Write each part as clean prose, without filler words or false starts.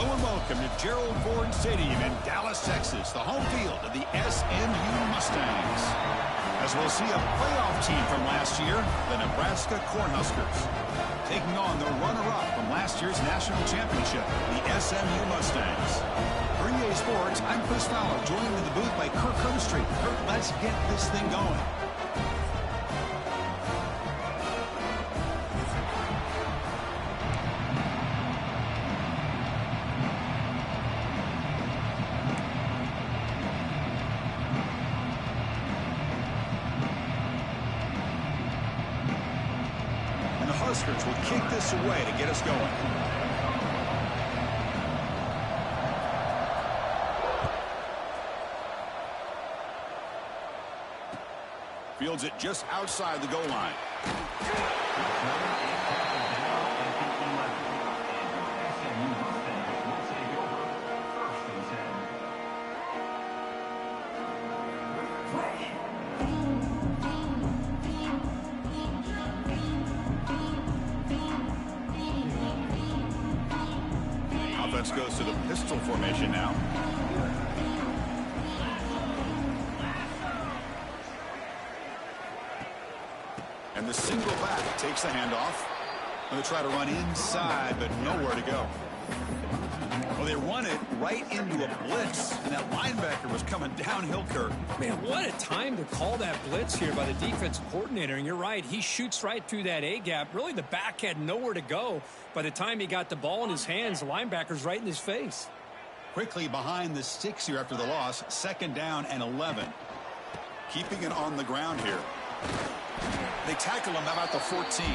Hello and welcome to Gerald Ford Stadium in Dallas, Texas, the home field of the SMU Mustangs. As we'll see a playoff team from last year, the Nebraska Cornhuskers, taking on the runner-up from last year's national championship, the SMU Mustangs. For EA Sports, I'm Chris Fowler, joined in the booth by Kirk Herbstreit. Kirk, let's get this thing going. Huskers will kick this away to get us going. Fields it just outside the goal line. Offense goes to the pistol formation now. And the single back takes the handoff. Going to try to run inside, but nowhere to go. Well, they run it right into a blitz, and that linebacker was coming downhill, Kirk. Man, what a time to call that blitz here by the defensive coordinator. And you're right, he shoots right through that A-gap. Really, the back had nowhere to go. By the time he got the ball in his hands, the linebacker's right in his face. Quickly behind the sticks here after the loss. 2nd down and 11. Keeping it on the ground here. They tackle him about the 14.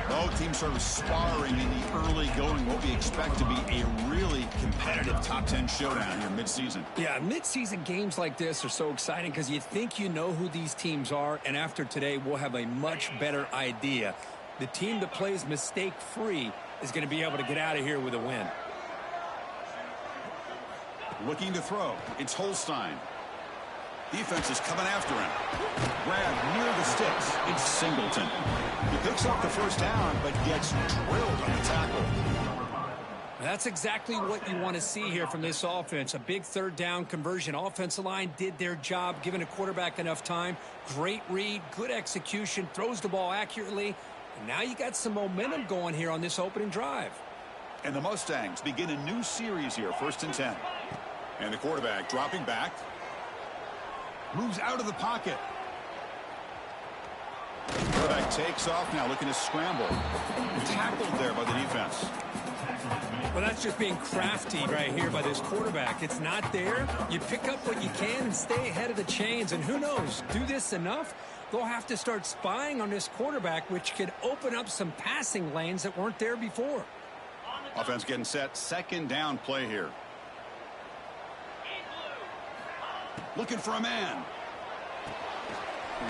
Both teams sort of sparring in the early going. What we expect to be a really competitive top 10 showdown here mid-season. Yeah, mid-season games like this are so exciting because you think you know who these teams are, and after today we'll have a much better idea. The team that plays mistake-free is going to be able to get out of here with a win. Looking to throw. It's Holstein. Defense is coming after him. Grab near the sticks. It's Singleton. He picks up the 1st down, but gets drilled on the tackle. That's exactly what you want to see here from this offense. A big 3rd down conversion. Offensive line did their job, giving a quarterback enough time. Great read, good execution, throws the ball accurately. And now you got some momentum going here on this opening drive. And the Mustangs begin a new series here, 1st and 10. And the quarterback dropping back. Moves out of the pocket. Quarterback takes off now, looking to scramble. Tackled there by the defense. Well, that's just being crafty right here by this quarterback. It's not there. You pick up what you can and stay ahead of the chains. And who knows, do this enough, they'll have to start spying on this quarterback, which could open up some passing lanes that weren't there before. Offense getting set. 2nd down play here. Looking for a man.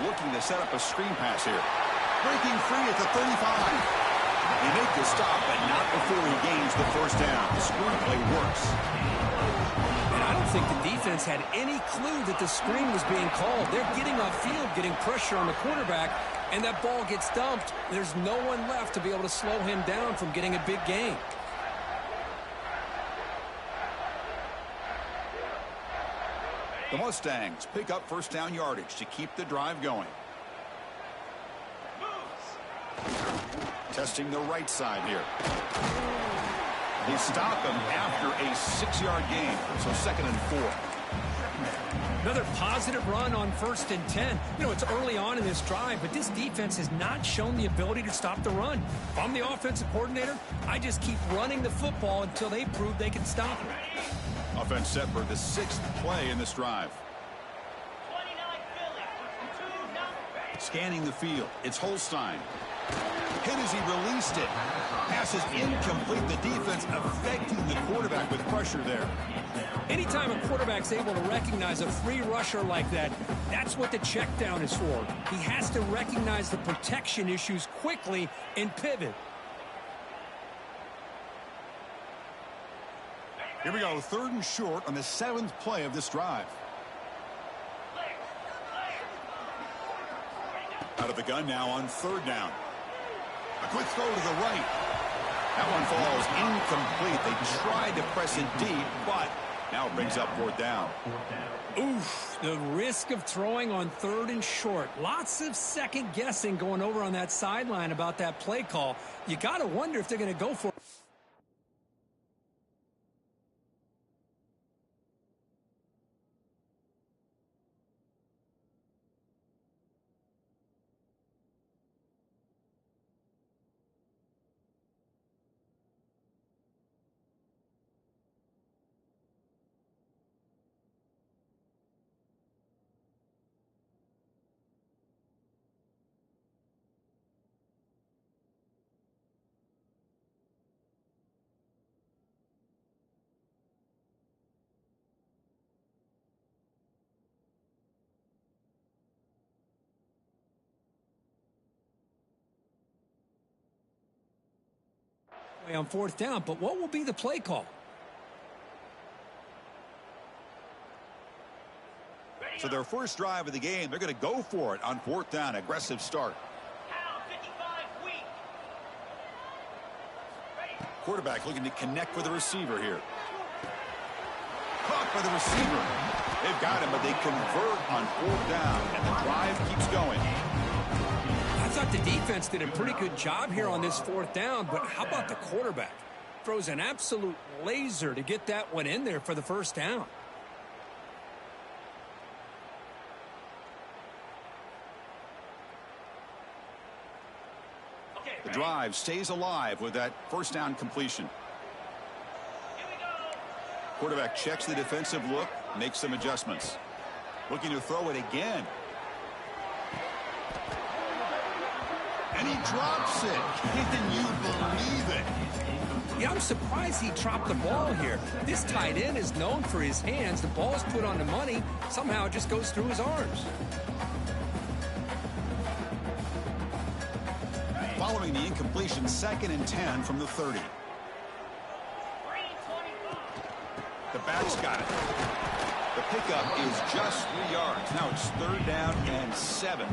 Looking to set up a screen pass here. Breaking free at the 35. He makes the stop, but not before he gains the 1st down. The screen play works. And I don't think the defense had any clue that the screen was being called. They're getting upfield, getting pressure on the quarterback, and that ball gets dumped. There's no one left to be able to slow him down from getting a big gain. The Mustangs pick up 1st down yardage to keep the drive going. Testing the right side here. They stop him after a 6-yard gain, so 2nd and 4. Another positive run on 1st and 10. You know, it's early on in this drive, but this defense has not shown the ability to stop the run. If I'm the offensive coordinator, I just keep running the football until they prove they can stop it. Offense set for the 6th play in this drive. Scanning the field. It's Holstein. Hit as he released it. Pass is incomplete. The defense affecting the quarterback with pressure there. Anytime a quarterback's able to recognize a free rusher like that, that's what the check down is for. He has to recognize the protection issues quickly and pivot. Here we go, 3rd and short on the 7th play of this drive. Out of the gun now on 3rd down. A quick throw to the right. That one falls incomplete. They tried to press it deep, but now it brings up fourth down. Oof, the risk of throwing on 3rd and short. Lots of second guessing going over on that sideline about that play call. You got to wonder if they're going to go for it. On 4th down, but what will be the play call? So their first drive of the game, they're going to go for it on 4th down. Aggressive start. Quarterback looking to connect with the receiver here. Caught by the receiver. They've got him, but they convert on 4th down, and the drive keeps going. I thought the defense did a pretty good job here on this 4th down, but how about the quarterback? Throws an absolute laser to get that one in there for the first down. The drive stays alive with that first down completion. Quarterback checks the defensive look, makes some adjustments. Looking to throw it again. And he drops it. Can you believe it? Yeah, I'm surprised he dropped the ball here. This tight end is known for his hands. The ball's put on the money. Somehow it just goes through his arms. Following the incompletion, 2nd and 10 from the 30. The back's got it. The pickup is just 3 yards. Now it's 3rd down and 7.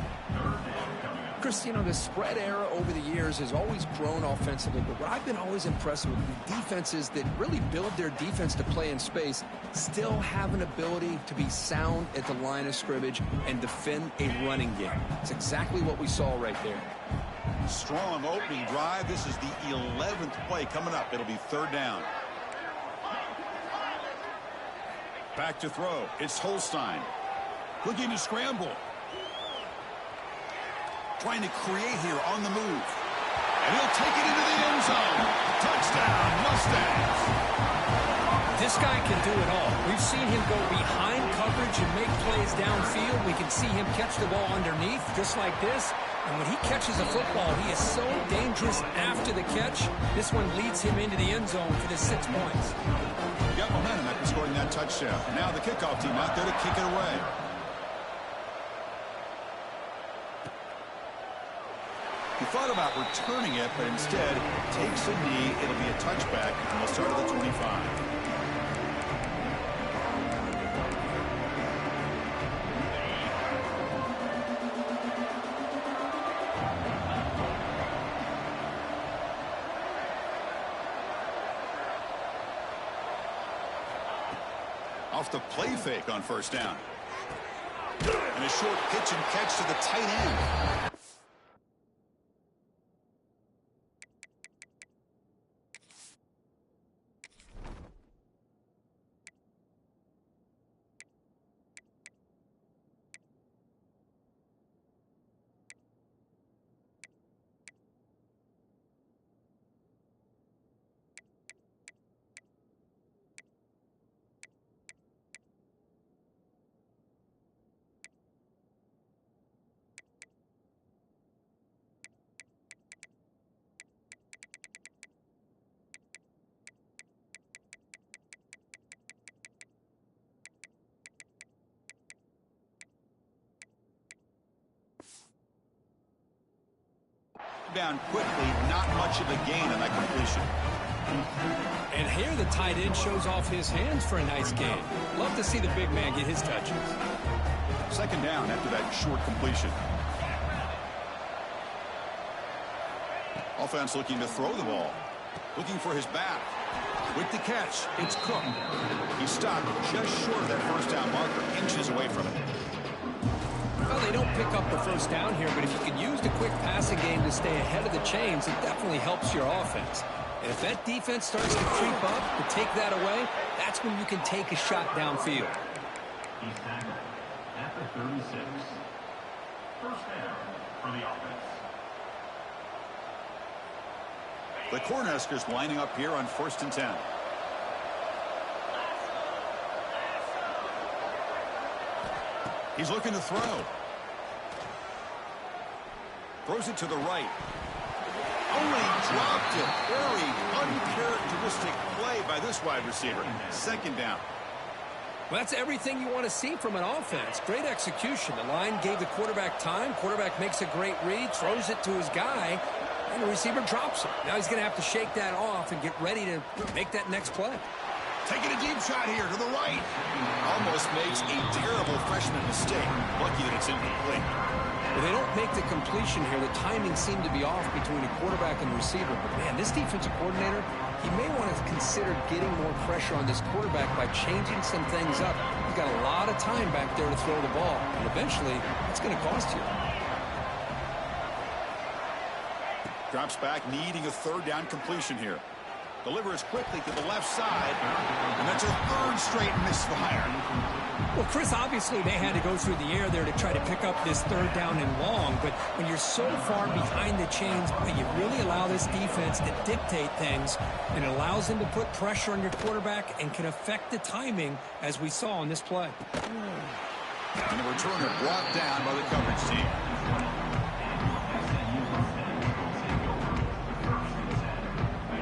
Chris, you know, the spread era over the years has always grown offensively, but what I've been always impressed with the defenses that really build their defense to play in space still have an ability to be sound at the line of scrimmage and defend a running game. It's exactly what we saw right there. Strong opening drive. This is the 11th play coming up. It'll be 3rd down. Back to throw. It's Holstein. Looking to scramble. Trying to create here on the move. And he'll take it into the end zone. Touchdown, Mustangs. This guy can do it all. We've seen him go behind coverage and make plays downfield. We can see him catch the ball underneath just like this. And when he catches a football, he is so dangerous after the catch. This one leads him into the end zone for the 6 points. Got momentum after scoring that touchdown. Now the kickoff team out there to kick it away. He thought about returning it, but instead takes a knee. It'll be a touchback, and they'll start at the 25. Off the play fake on 1st down. And a short pitch and catch to the tight end. Down quickly, not much of a gain on that completion. And here the tight end shows off his hands for a nice gain. Love to see the big man get his touches. 2nd down after that short completion. Offense looking to throw the ball. Looking for his back. With the catch, it's Cook. He stopped just short of that first down marker, inches away from it. Well, they don't pick up the first down here, but if you can use the quick passing game to stay ahead of the chains, it definitely helps your offense. And if that defense starts to creep up to take that away, that's when you can take a shot downfield. He's tackled at the 36. First down for the offense. The Cornhuskers lining up here on 1st and 10. He's looking to throw. Throws it to the right. Only dropped it. Very uncharacteristic play by this wide receiver. 2nd down. Well, that's everything you want to see from an offense. Great execution. The line gave the quarterback time. Quarterback makes a great read, throws it to his guy, and the receiver drops it. Now he's going to have to shake that off and get ready to make that next play. Taking a deep shot here to the right. Almost makes a terrible freshman mistake. Lucky that it's incomplete. Well, they don't make the completion here. The timing seemed to be off between the quarterback and the receiver. But, man, this defensive coordinator, he may want to consider getting more pressure on this quarterback by changing some things up. He's got a lot of time back there to throw the ball. And eventually, it's going to cost you. Drops back, needing a 3rd down completion here. Delivers quickly to the left side. And that's a 3rd straight misfire. Well, Chris, obviously they had to go through the air there to try to pick up this 3rd down and long. But when you're so far behind the chains, you really allow this defense to dictate things. And it allows them to put pressure on your quarterback and can affect the timing, as we saw on this play. And the returner brought down by the coverage team.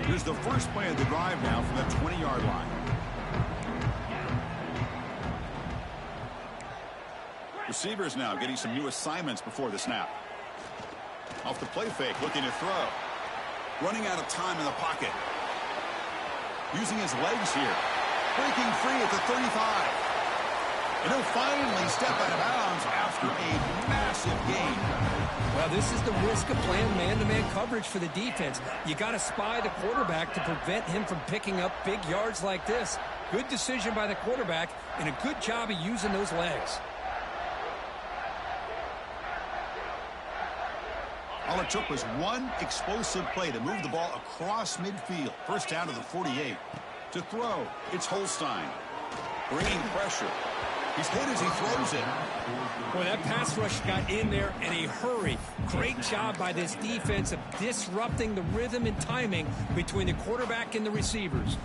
Here's the first play of the drive now from the 20-yard line. Receivers now getting some new assignments before the snap. Off the play fake, looking to throw. Running out of time in the pocket. Using his legs here. Breaking free at the 35. And he'll finally step out of bounds after a massive gain. Well, this is the risk of playing man-to-man coverage for the defense. You got to spy the quarterback to prevent him from picking up big yards like this. Good decision by the quarterback and a good job of using those legs. All it took was one explosive play to move the ball across midfield. First down to the 48. To throw, it's Holstein. Bringing pressure. He's hit as he throws it. Boy, that pass rush got in there in a hurry. Great job by this defense of disrupting the rhythm and timing between the quarterback and the receivers.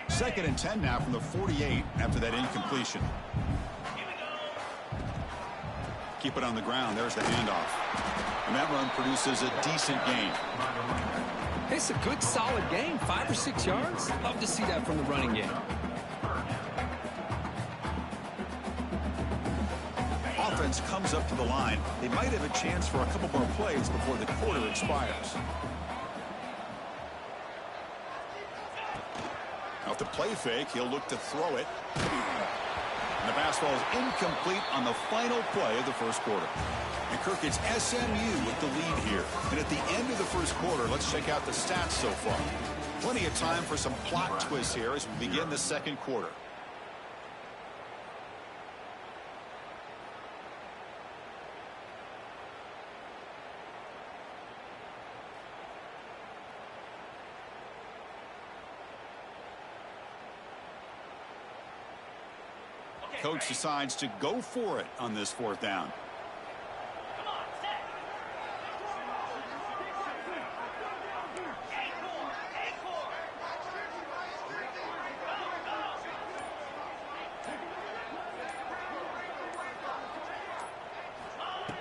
Second and 10 now from the 48 after that incompletion. Keep it on the ground. There's the handoff. And that run produces a decent gain. It's a good, solid game. 5 or 6 yards. Love to see that from the running game. Offense comes up to the line. They might have a chance for a couple more plays before the quarter expires. Off the play fake, he'll look to throw it. And the pass ball is incomplete on the final play of the first quarter. And Kirk, it's SMU with the lead here. And at the end of the first quarter, let's check out the stats so far. Plenty of time for some plot twists here as we begin the second quarter. Coach decides to go for it on this 4th down.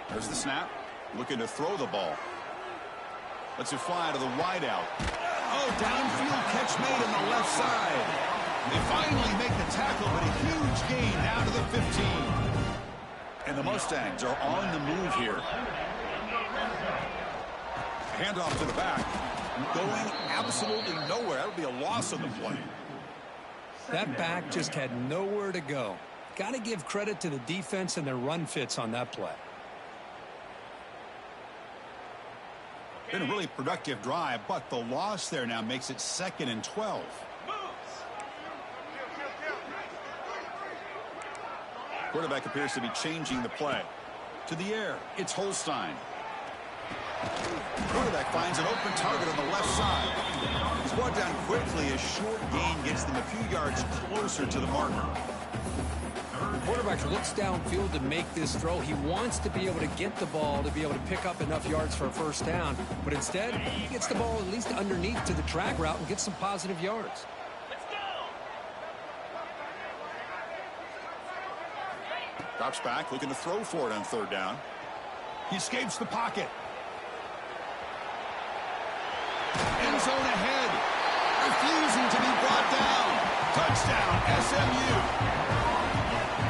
There's the snap. Looking to throw the ball. Lets it fly to the wideout. Oh, downfield catch made on the left side. They finally make the tackle, but a huge gain down to the 15. And the Mustangs are on the move here. Handoff to the back. Going absolutely nowhere. That would be a loss on the play. That back just had nowhere to go. got to give credit to the defense and their run fits on that play. Been a really productive drive, but the loss there now makes it 2nd and 12. Quarterback appears to be changing the play. To the air, it's Holstein. Quarterback finds an open target on the left side. He's brought down quickly. A short gain gets them a few yards closer to the marker. The quarterback looks downfield to make this throw. He wants to be able to get the ball to be able to pick up enough yards for a first down. But instead, he gets the ball at least underneath to the drag route and gets some positive yards. Drops back, looking to throw for it on 3rd down. He escapes the pocket. End zone ahead. Refusing to be brought down. Touchdown, SMU.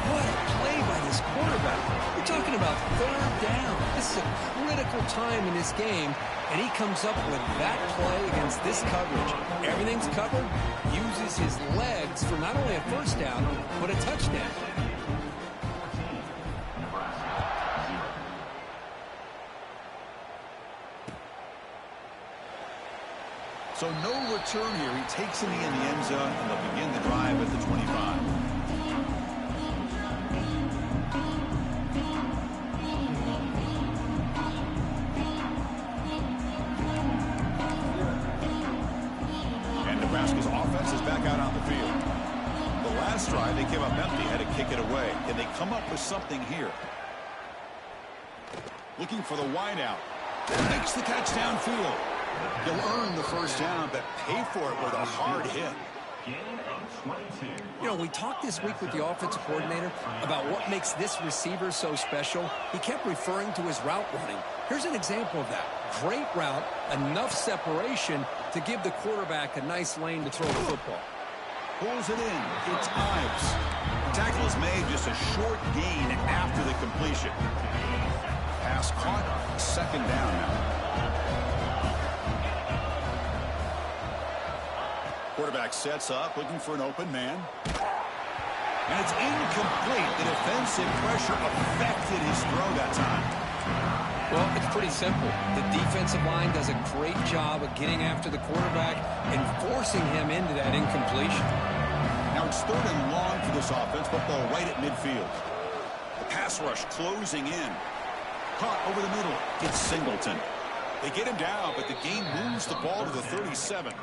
What a play by this quarterback. We're talking about 3rd down. This is a critical time in this game, and he comes up with that play against this coverage. Everything's covered. Uses his legs for not only a first down, but a touchdown. So no return here. He takes it in the end zone, and they'll begin the drive at the 25. And Nebraska's offense is back out on the field. The last drive, they came up empty, had to kick it away. Can they come up with something here? Looking for the wideout. Makes the catch downfield. You'll earn the first down, but pay for it with a hard hit. You know, we talked this week with the offensive coordinator about what makes this receiver so special. He kept referring to his route running. Here's an example of that. Great route, enough separation to give the quarterback a nice lane to throw the football. Pulls it in. It's Ives. Tackle is made, just a short gain after the completion. Pass caught. 2nd down now. Quarterback sets up, looking for an open man. And it's incomplete. The defensive pressure affected his throw that time. Well, it's pretty simple. The defensive line does a great job of getting after the quarterback and forcing him into that incompletion. Now it's 3rd and long for this offense. Football right at midfield. The pass rush closing in. Caught over the middle. It's Singleton. They get him down, but the game moves the ball to the 37.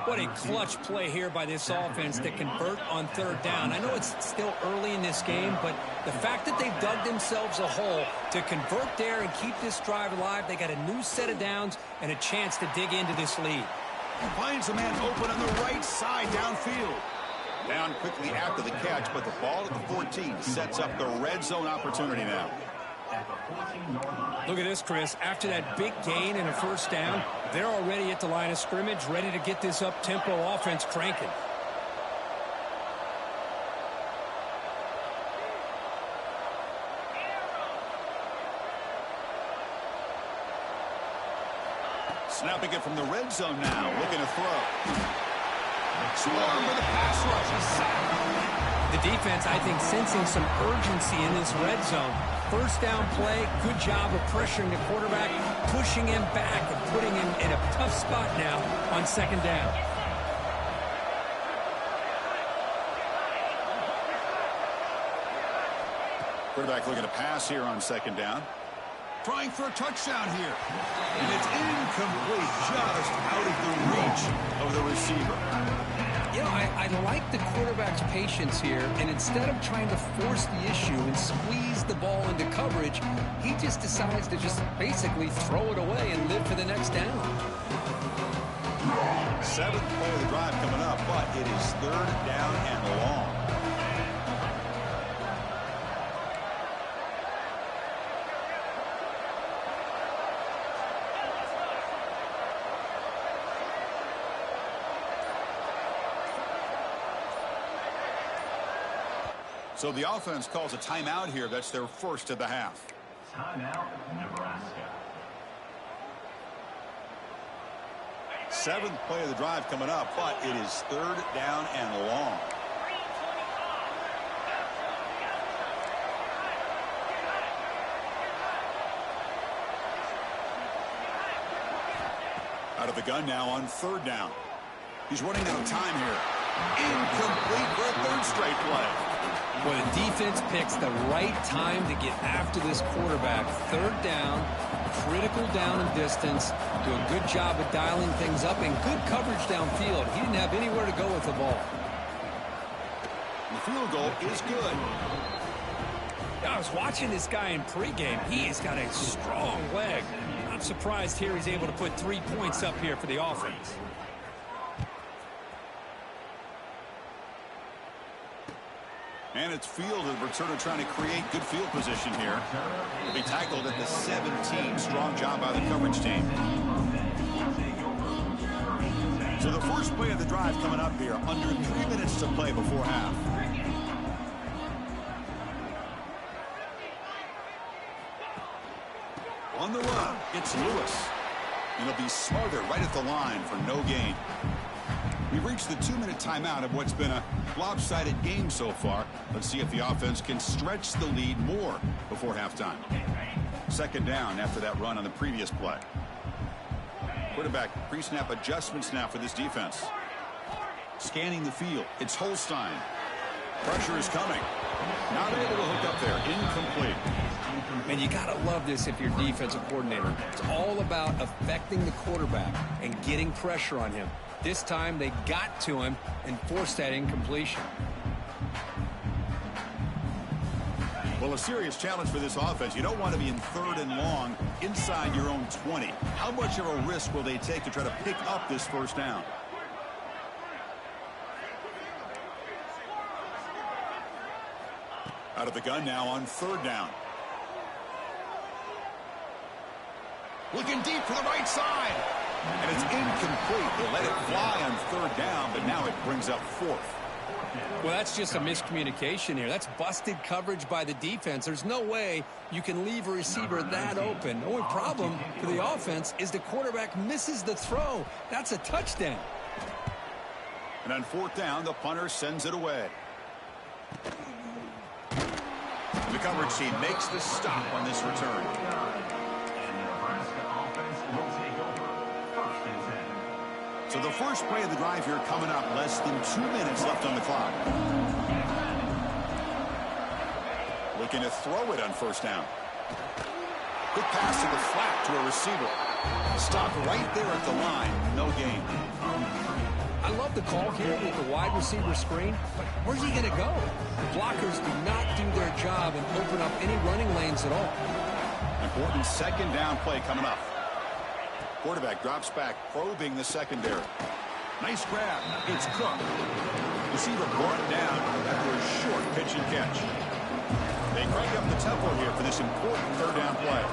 What a clutch play here by this offense to convert on 3rd down. I know it's still early in this game, but the fact that they've dug themselves a hole to convert there and keep this drive alive, they got a new set of downs and a chance to dig into this lead. He finds a man open on the right side downfield. Down quickly after the catch, but the ball at the 14 sets up the red zone opportunity now. Look at this, Chris. After that big gain and a first down, they're already at the line of scrimmage, ready to get this up-tempo offense cranking. Snapping it from the red zone now, looking to throw. Swarm with the pass rush. He's sacked. The defense, I think, sensing some urgency in this red zone. First down play, good job of pressuring the quarterback, pushing him back and putting him in a tough spot now on 2nd down. Quarterback looking to pass here on 2nd down. Trying for a touchdown here. And it's incomplete, just out of the reach of the receiver. You know, I like the quarterback's patience here, and instead of trying to force the issue and squeeze the ball into coverage, he just decides to just basically throw it away and live for the next down. 7th play of the drive coming up, but it is 3rd down and long. So the offense calls a timeout here. That's their first of the half. Timeout, Nebraska. 7th play of the drive coming up, but it is 3rd down and long. Out of the gun now on third down. He's running out of time here. Incomplete for a third straight play. Well, the defense picks the right time to get after this quarterback. Third down, critical down and distance. Do a good job of dialing things up and good coverage downfield. He didn't have anywhere to go with the ball. The field goal is good. I was watching this guy in pregame. He has got a strong leg. Not surprised here he's able to put 3 points up here for the offense. And it's field, and returner trying to create good field position here. He'll be tackled at the 17. Strong job by the coverage team. So the first play of the drive coming up here. Under 3 minutes to play before half. On the run, it's Lewis. And he'll be smothered right at the line for no gain. We've reached the 2-minute timeout of what's been a lopsided game so far. Let's see if the offense can stretch the lead more before halftime. Second down after that run on the previous play. Quarterback pre-snap adjustments now for this defense. Scanning the field. It's Holstein. Pressure is coming. Not able to hook up there. Incomplete. And you got to love this if you're defensive coordinator. It's all about affecting the quarterback and getting pressure on him. This time they got to him and forced that incompletion. Well, a serious challenge for this offense. You don't want to be in third and long inside your own 20. How much of a risk will they take to try to pick up this first down? Out of the gun now on third down. Looking deep for the right side. And it's incomplete. They let it fly on third down, but now it brings up fourth. Well, that's just a miscommunication here. That's busted coverage by the defense. There's no way you can leave a receiver that open. The only problem for the offense is the quarterback misses the throw. That's a touchdown. And on fourth down, the punter sends it away. The coverage team makes the stop on this return. And the Nebraska offense will take over. First and 10. So the first play of the drive here coming up. Less than 2 minutes left on the clock. Looking to throw it on first down. Good pass to the flat to a receiver. Stopped right there at the line. No gain. I love the call here with the wide receiver screen, but where's he going to go? The blockers do not do their job and open up any running lanes at all. Important second down play coming up. Quarterback drops back, probing the secondary. Nice grab. It's Cook. Receiver brought down after a short pitch and catch. They crank up the tempo here for this important third down play.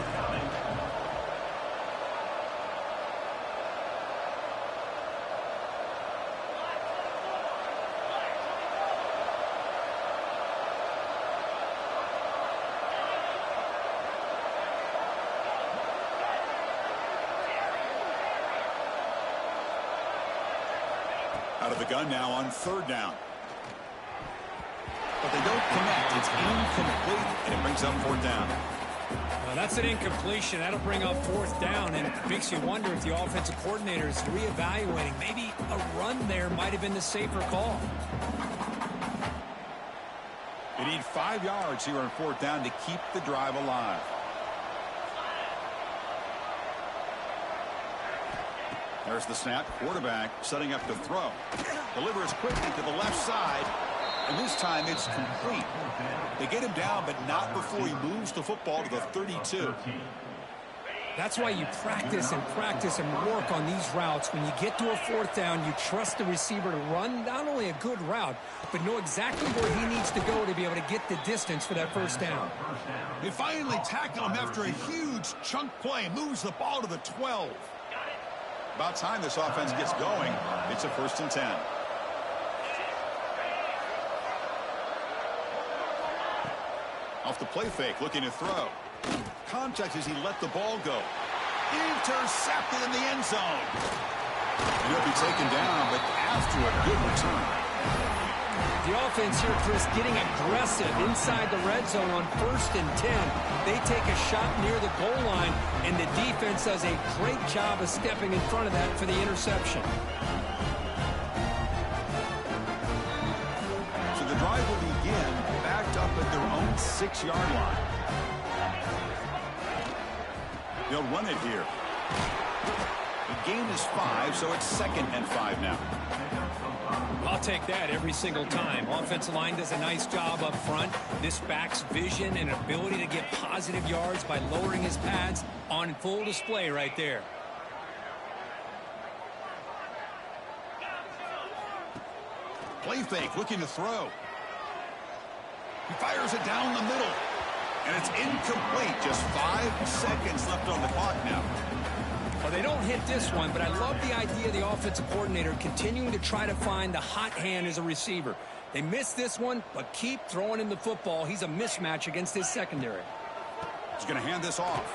Out of the gun now on third down. But they don't connect. It's incomplete, and it brings up fourth down. Well, that's an incompletion. That'll bring up fourth down, and it makes you wonder if the offensive coordinator is reevaluating. Maybe a run there might have been the safer call. They need 5 yards here on fourth down to keep the drive alive. There's the snap. Quarterback setting up to throw. Delivers quickly to the left side. And this time it's complete. They get him down, but not before he moves the football to the 32. That's why you practice and work on these routes. When you get to a fourth down, you trust the receiver to run not only a good route, but know exactly where he needs to go to be able to get the distance for that first down. They finally tackle him after a huge chunk play. Moves the ball to the 12. About time this offense gets going. It's a first and 10. Off the play fake, looking to throw. Contact as he let the ball go. Intercepted in the end zone. And he'll be taken down, but after a good return. The offense here, Chris, getting aggressive inside the red zone on first and 10. They take a shot near the goal line, and the defense defense does a great job of stepping in front of that for the interception. So the drive will begin backed up at their own 6-yard line. They'll run it here. The gain is 5, so it's 2nd and 5 now. I'll take that every single time. Offensive line does a nice job up front. This back's vision and ability to get positive yards by lowering his pads on full display right there. Play fake, looking to throw. He fires it down the middle. And it's incomplete. Just 5 seconds left on the clock now. Well, they don't hit this one, but I love the idea of the offensive coordinator continuing to try to find the hot hand as a receiver. They missed this one, but keep throwing him the football. He's a mismatch against his secondary. He's going to hand this off.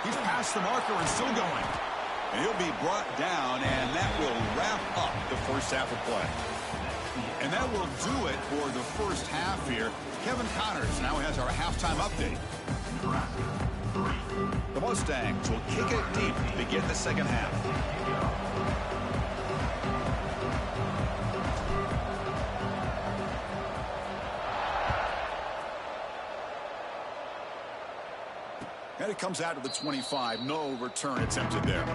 He's past the marker and still going. And he'll be brought down, and that will wrap up the first half of play. And that will do it for the first half here. Kevin Connors now has our halftime update. The Mustangs will kick it deep to begin the second half. And it comes out of the 25. No return attempted there.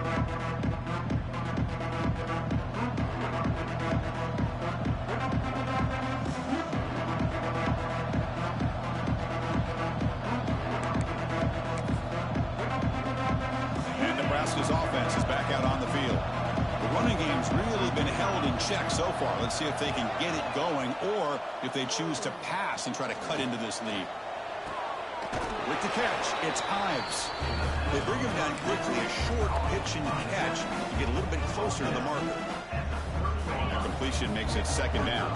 Nebraska's offense is back out on the field. The running game's really been held in check so far. Let's see if they can get it going or if they choose to pass and try to cut into this lead. With the catch, it's Ives. They bring him down quickly, a short pitch and catch to get a little bit closer to the marker. The completion makes it 2nd down.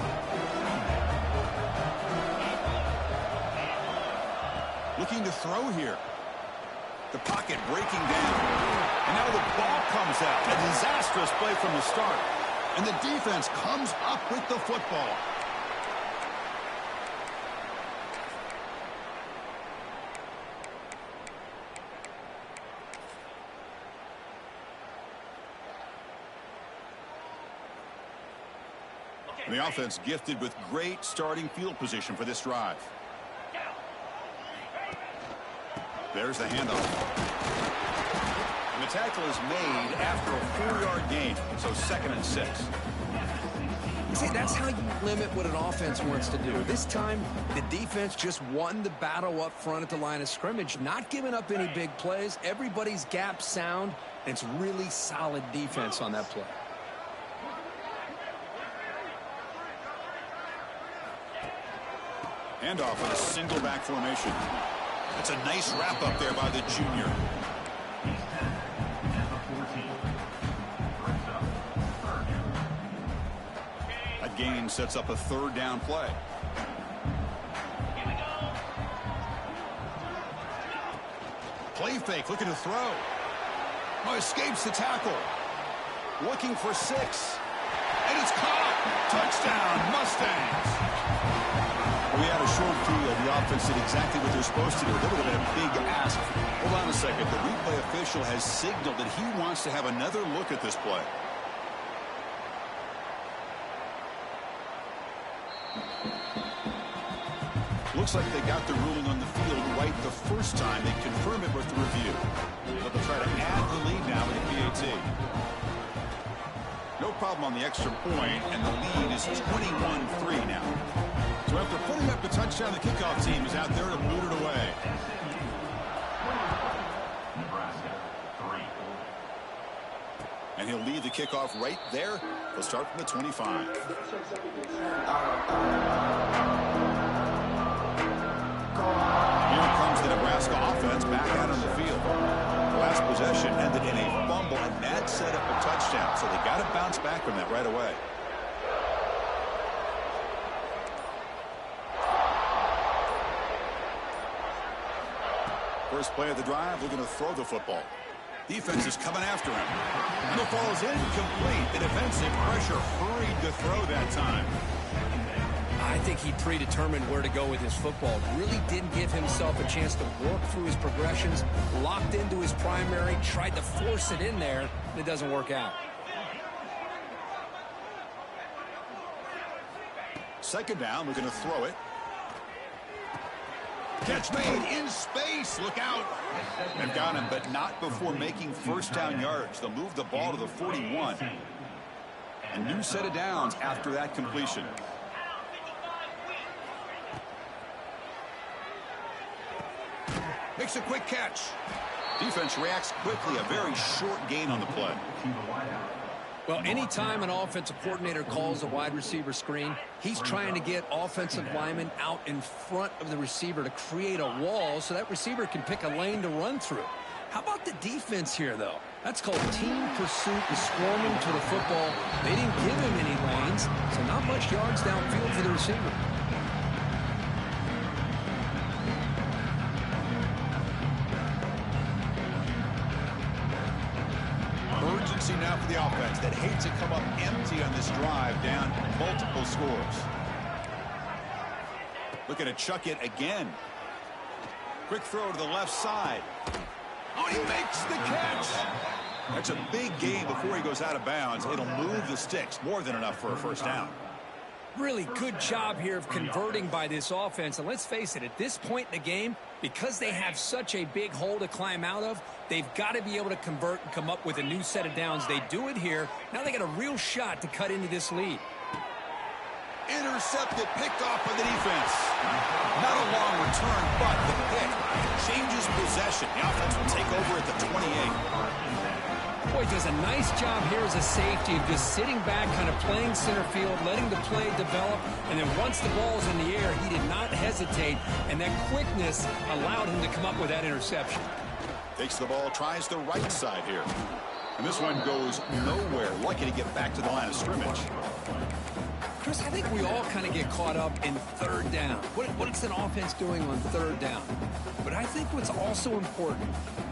Looking to throw here. The pocket breaking down. And now the ball comes out. A disastrous play from the start. And the defense comes up with the football. And the offense gifted with great starting field position for this drive. There's the handoff. And the tackle is made after a 4-yard gain, so 2nd and 6. You see, that's how you limit what an offense wants to do. This time, the defense just won the battle up front at the line of scrimmage, not giving up any big plays. Everybody's gap sound, and it's really solid defense on that play. Handoff in a single back formation. That's a nice wrap up there by the junior. That gain sets up a 3rd down play. Play fake, looking to throw. Oh, escapes the tackle. Looking for 6. And it's caught. Touchdown, Mustangs. We had a short field. The offense did exactly what they're supposed to do. That would have been a big ask. Hold on a second. The replay official has signaled that he wants to have another look at this play. Looks like they got the ruling on the field right the first time. They confirm it with the review. But they'll try to add the lead now with the PAT. No problem on the extra point, and the lead is 21-3 now. So after putting up the touchdown, the kickoff team is out there to boot it away. Nebraska, 3. And he'll lead the kickoff right there. He'll start from the 25. Here comes the Nebraska offense back out on the field. The last possession ended in a fumble, and that set up a touchdown. So they got to bounce back from that right away. First play of the drive, looking to throw the football. Defense is coming after him. And the ball is incomplete. The defensive pressure hurried to throw that time. I I think he predetermined where to go with his football. Really didn't give himself a chance to work through his progressions, locked into his primary, tried to force it in there, and it doesn't work out. Second down, we're going to throw it. Catch made in space. Look out. They've got him, but not before making first down yards. They'll move the ball to the 41. A new set of downs after that completion. Makes a quick catch. Defense reacts quickly. A very short gain on the play. Well, anytime an offensive coordinator calls a wide receiver screen, he's trying to get offensive linemen out in front of the receiver to create a wall so that receiver can pick a lane to run through. How about the defense here, though? That's called team pursuit and swarming to the football. They didn't give him any lanes, so not much yards downfield for the receiver. Urgency now for the offense that hates to come up empty on this drive, down multiple scores. Looking to chuck it again. Quick throw to the left side. Oh, he makes the catch. That's a big gain before he goes out of bounds. It'll move the sticks, more than enough for a first down. Really good job here of converting by this offense. And let's face it, at this point in the game, because they have such a big hole to climb out of, they've got to be able to convert and come up with a new set of downs. They do it here. Now they got a real shot to cut into this lead. Intercepted, picked off by the defense. Not a long return, but the pick changes possession. The offense will take over at the 28. Boy, does a nice job here as a safety of just sitting back, kind of playing center field, letting the play develop, and then once the ball's in the air, he did not hesitate, and that quickness allowed him to come up with that interception. Takes the ball, tries the right side here. And this one goes nowhere. Lucky to get back to the line of scrimmage. Chris, I think we all kind of get caught up in third down. What's an offense doing on third down? But I think what's also important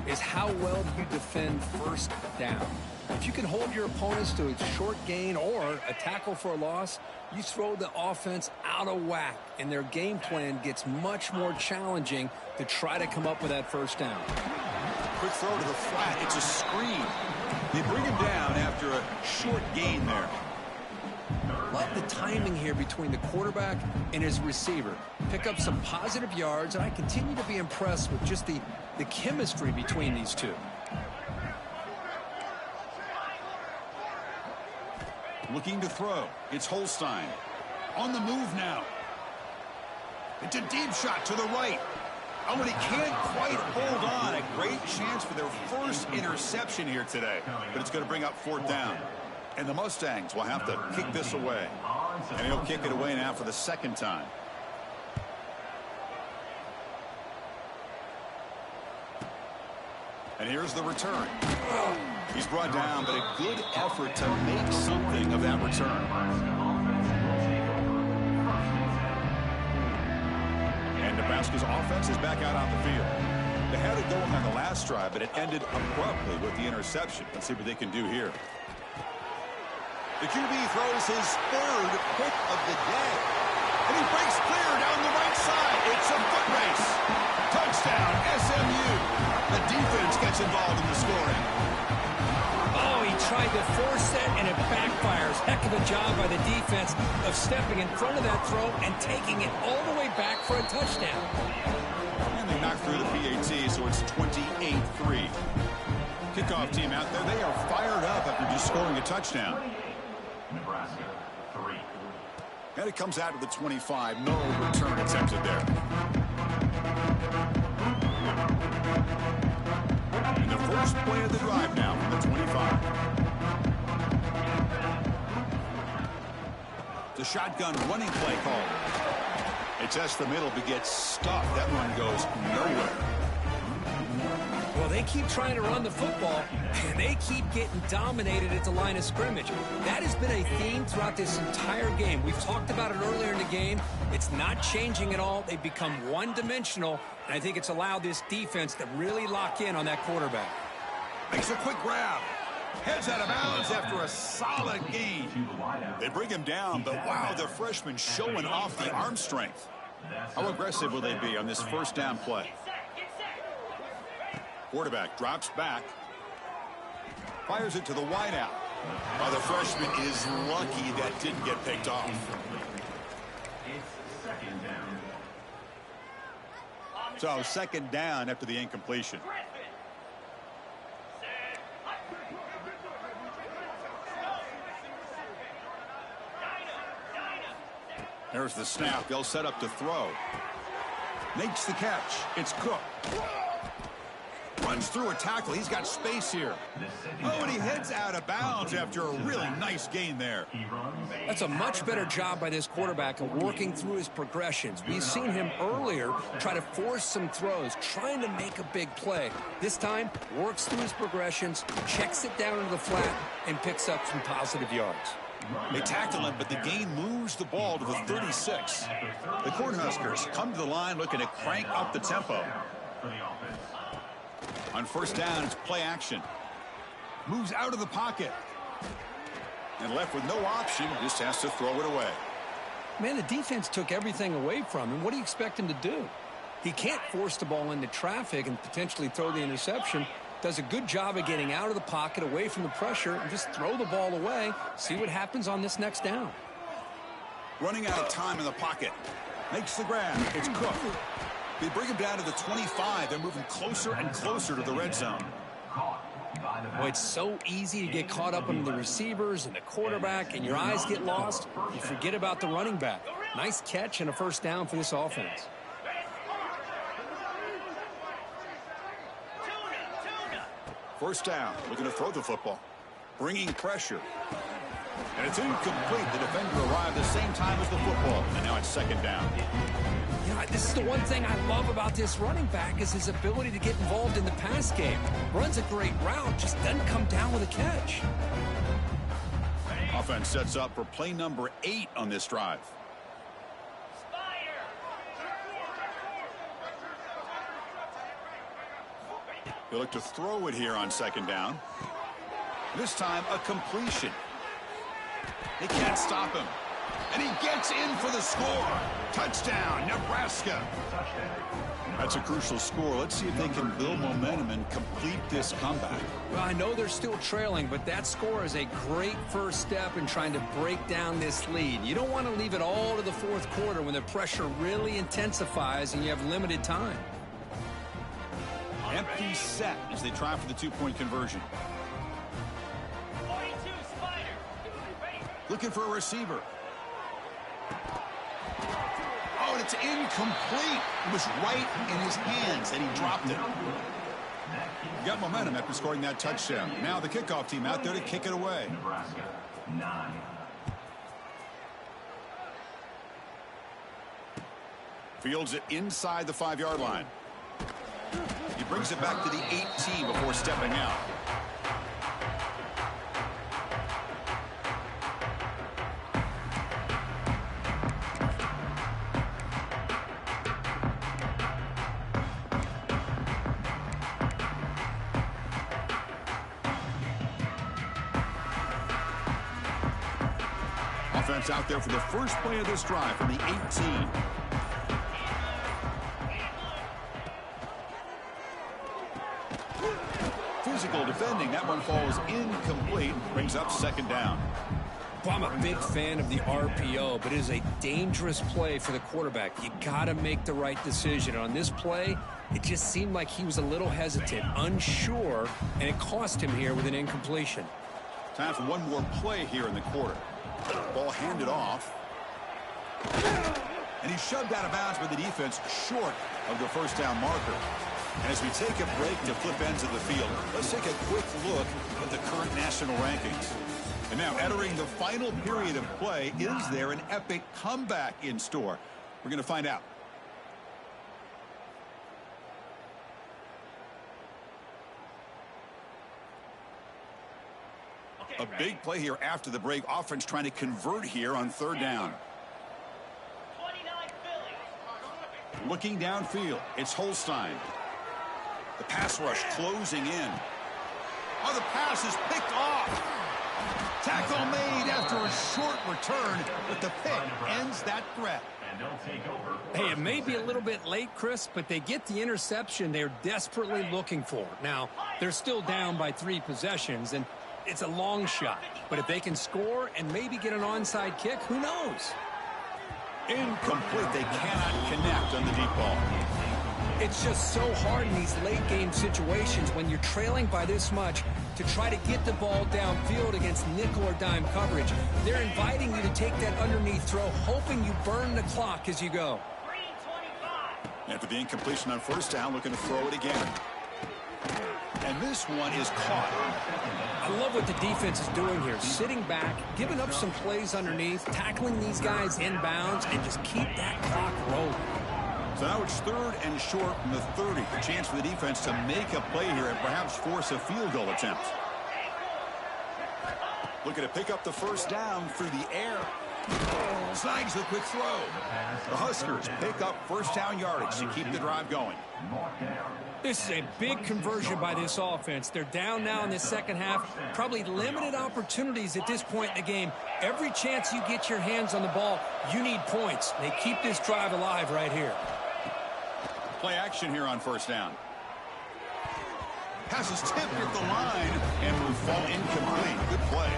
is how well do you defend first down. If you can hold your opponents to a short gain or a tackle for a loss, you throw the offense out of whack, and their game plan gets much more challenging to try to come up with that first down. Quick throw to the flat. It's a screen. They bring him down after a short gain there. Love the timing here between the quarterback and his receiver. Pick up some positive yards, and I continue to be impressed with just the chemistry between these two. Looking to throw. It's Holstein. On the move now. It's a deep shot to the right. Oh, and he can't quite hold on. A great chance for their first interception here today. But it's going to bring up fourth down. And the Mustangs will have to kick this away. And he'll kick it away now for the second time. And here's the return. He's brought down, but a good effort to make something of that return. And Nebraska's offense is back out on the field. They had it going on the last drive, but it ended abruptly with the interception. Let's see what they can do here. The QB throws his third pick of the day. And he breaks clear down the right side. It's a foot race. Touchdown, SMU. The defense gets involved in the scoring. Oh, he tried to force it, and it backfires. Heck of a job by the defense of stepping in front of that throw and taking it all the way back for a touchdown. And they knocked through the PAT, so it's 28-3. Kickoff team out there, they are fired up after just scoring a touchdown. Nebraska 3. And it comes out to the 25. No return attempted there. And the first play of the drive now from the 25. The shotgun running play call. They test the middle but gets stuck. That run goes nowhere. Well, they keep trying to run the football, and they keep getting dominated at the line of scrimmage. That has been a theme throughout this entire game. We've talked about it earlier in the game. It's not changing at all. They've become one-dimensional, and I think it's allowed this defense to really lock in on that quarterback. Makes a quick grab. Heads out of bounds after a solid gain. They bring him down, but wow, the freshman showing off the arm strength. How aggressive will they be on this first down play? Quarterback drops back. Fires it to the wideout. Well, the freshman is lucky that didn't get picked off. It's second down. So second down after the incompletion. There's the snap. They'll set up to throw. Makes the catch. It's Cook. Runs through a tackle. He's got space here. Oh, and he heads out of bounds after a really nice gain there. That's a much better job by this quarterback of working through his progressions. We've seen him earlier try to force some throws, trying to make a big play. This time, works through his progressions, checks it down into the flat, and picks up some positive yards. They tackle him, but the gain moves the ball to the 36. The Cornhuskers come to the line looking to crank up the tempo. On first down, it's play action. Moves out of the pocket. And left with no option, just has to throw it away. Man, the defense took everything away from him. What do you expect him to do? He can't force the ball into traffic and potentially throw the interception. Does a good job of getting out of the pocket, away from the pressure, and just throw the ball away. See what happens on this next down. Running out of time in the pocket. Makes the grab. It's Cook. They bring him down to the 25. They're moving closer and closer to the red zone. Boy, it's so easy to get caught up in the receivers and the quarterback, and your eyes get lost. You forget about the running back. Nice catch and a first down for this offense. First down, looking to throw the football. Bringing pressure. And it's incomplete. The defender arrived the same time as the football. And now it's second down. Yeah, this is the one thing I love about this running back is his ability to get involved in the pass game. Runs a great route, just doesn't come down with a catch. Offense sets up for play number 8 on this drive. They look to throw it here on second down. This time, a completion. They can't stop him. And he gets in for the score. Touchdown, Nebraska. That's a crucial score. Let's see if they can build momentum and complete this comeback. Well, I know they're still trailing, but that score is a great first step in trying to break down this lead. You don't want to leave it all to the fourth quarter when the pressure really intensifies and you have limited time. Empty set as they try for the two-point conversion. Looking for a receiver. Oh, and it's incomplete. It was right in his hands, and he dropped it. He got momentum after scoring that touchdown. Now the kickoff team out there to kick it away. Nebraska, 9. Fields it inside the 5-yard line. He brings it back to the 18 before stepping out. Offense out there for the first play of this drive from the 18. Physical defending. That one falls incomplete. Brings up second down. Well, I'm a big fan of the RPO, but it is a dangerous play for the quarterback. You got to make the right decision. On this play, it just seemed like he was a little hesitant, unsure, and it cost him here with an incompletion. Time for one more play here in the quarter. Ball handed off. And he's shoved out of bounds by the defense short of the first down marker. And as we take a break to flip ends of the field, let's take a quick look at the current national rankings. And now, entering the final period of play, is there an epic comeback in store? We're going to find out. A big play here after the break. Offense trying to convert here on third down. Looking downfield, it's Holstein. The pass rush closing in. Oh, the pass is picked off. Tackle made after a short return, but the pick ends that threat. And they'll take over. Hey, it may be a little bit late, Chris, but they get the interception they're desperately looking for. Now, they're still down by 3 possessions, and it's a long shot. But if they can score and maybe get an onside kick, who knows? Incomplete. They cannot connect on the deep ball. It's just so hard in these late-game situations when you're trailing by this much to try to get the ball downfield against nickel or dime coverage. They're inviting you to take that underneath throw, hoping you burn the clock as you go. After the incompletion on first down, looking to throw it again. And this one is caught. I love what the defense is doing here. Sitting back, giving up some plays underneath, tackling these guys inbounds, and just keep that clock rolling. So now it's 3rd and short from the 30. A chance for the defense to make a play here and perhaps force a field goal attempt. Looking to pick up the first down through the air. Snags the quick throw. The Huskers pick up first down yardage to keep the drive going. This is a big conversion by this offense. They're down now in the second half. Probably limited opportunities at this point in the game. Every chance you get your hands on the ball, you need points. They keep this drive alive right here. Play action here on first down. Pass is tipped at the line and will fall incomplete. Good play.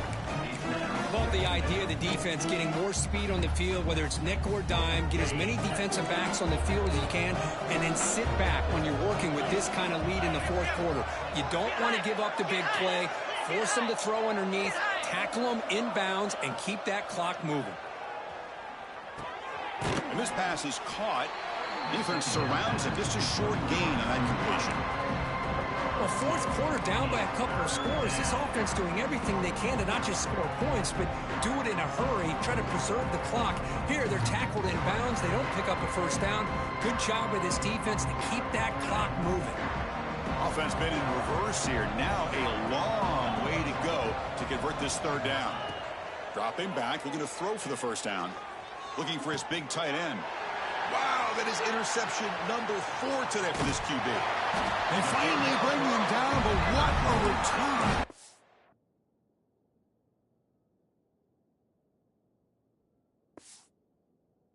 Love the idea of the defense getting more speed on the field, whether it's nickel or dime, get as many defensive backs on the field as you can, and then sit back when you're working with this kind of lead in the fourth quarter. You don't want to give up the big play, force them to throw underneath, tackle them inbounds, and keep that clock moving. And this pass is caught. Defense surrounds him. Just a short gain on that completion. Well, fourth quarter down by a couple of scores. This offense doing everything they can to not just score points, but do it in a hurry, try to preserve the clock. Here, they're tackled in bounds. They don't pick up a first down. Good job by this defense to keep that clock moving. Offense been in reverse here. Now a long way to go to convert this third down. Dropping back, looking to throw for the first down. Looking for his big tight end. Wow, that is interception number 4 today for this QB. They finally bring him down, but what a return.